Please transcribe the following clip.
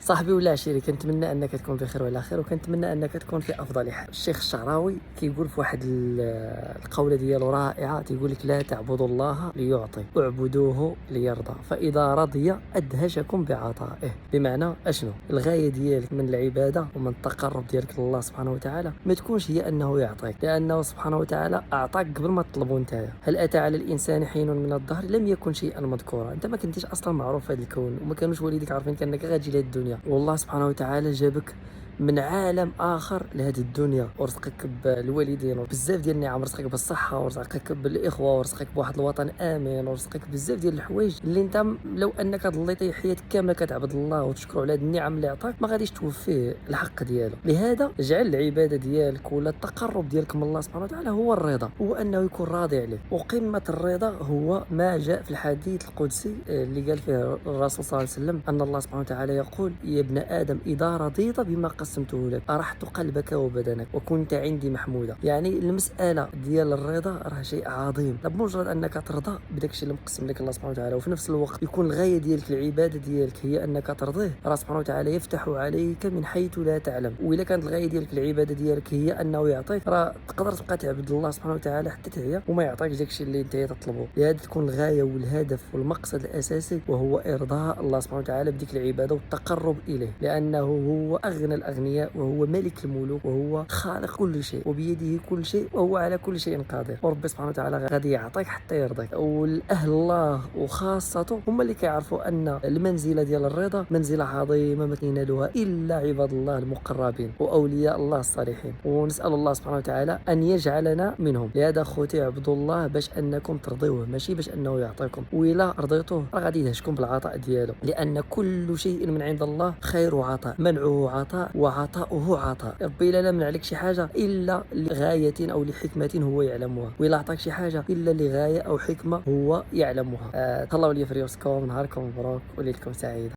صاحبي ولا عشيري، كنتمنى انك تكون بخير وعلى خير، وكنتمنى انك تكون في افضل حال. الشيخ الشعراوي كيقول في واحد القوله ديالو رائعه، تيقول لك لا تعبدوا الله ليعطي، اعبدوه ليرضى، فاذا رضي ادهشكم بعطائه. بمعنى اشنو الغايه ديالك من العباده ومن التقرب ديالك لله سبحانه وتعالى؟ ما تكونش هي انه يعطيك، لانه سبحانه وتعالى اعطاك قبل ما تطلبه انت. هل اتى على الانسان حين من الدهر لم يكن شيئا مذكورا؟ انت ما كنتيش اصلا معروف في هذا الكون، وما كانوش والديك عارفين كانك غادي لهاد الدنيا، والله سبحانه وتعالى جابك من عالم اخر لهذه الدنيا، ورزقك بالوالدين بزاف ديال النعم، رزقك بالصحه، ورزقك بالاخوه، ورزقك بواحد الوطن امن، ورزقك بزاف ديال الحوايج اللي انت لو انك ضليتي حياتك كامله كتعبد الله وتشكر على هذه النعم اللي عطاك ما غاديش توفيه الحق ديالو. لهذا اجعل العباده ديالك ولا التقرب ديالك من الله سبحانه وتعالى هو الرضا، هو انه يكون راضي عليه. وقمه الرضا هو ما جاء في الحديث القدسي اللي قال فيه الرسول صلى الله عليه وسلم ان الله سبحانه وتعالى يقول: يا ابن ادم اذا رضيت بما قسمته لك أرحت قلبك وبدنك وكنت عندي محمودا. يعني المسألة ديال الرضا راه شيء عظيم، بمجرد أنك ترضى بداك الشيء اللي مقسم لك الله سبحانه وتعالى، وفي نفس الوقت يكون الغاية ديالك العبادة ديالك هي أنك ترضيه، الله سبحانه وتعالى يفتح عليك من حيث لا تعلم. وإلا كانت الغاية ديالك العبادة ديالك هي أنه يعطيك، راه تقدر تبقى تعبد الله سبحانه وتعالى حتى تعيا وما يعطيك داك الشيء اللي انت تطلبه. لهذا تكون الغاية والهدف والمقصد الأساسي وهو إرضاء الله سبحانه وتعالى بديك العبادة والتقرب إليه، لأنه هو أغنى الأغنياء وهو ملك الملوك وهو خالق كل شيء وبيده كل شيء وهو على كل شيء قادر. وربي سبحانه وتعالى غادي يعطيك حتى يرضيك. والأهل الله وخاصته هم اللي كيعرفوا أن المنزلة ديال الرضا منزلة عظيمة ما ينالوها إلا عباد الله المقربين وأولياء الله الصالحين، ونسأل الله سبحانه وتعالى أن يجعلنا منهم. لهذا خوتي عبدوا الله باش أنكم ترضيوه، ماشي باش أنه يعطيكم، وإلا رضيتوه راه غادي يدهشكم بالعطاء ديالو، لأن كل شيء من عند الله خير عطاء، منعه عطاء وعطاؤه عطاء. ربي لا منع لك شي حاجه الا لغايه او لحكمه هو يعلمها، ولا عطاك شي حاجه الا لغايه او حكمه هو يعلمها. تهلاو لي في ريوسكم، نهاركم مبروك وليلتكم سعيده.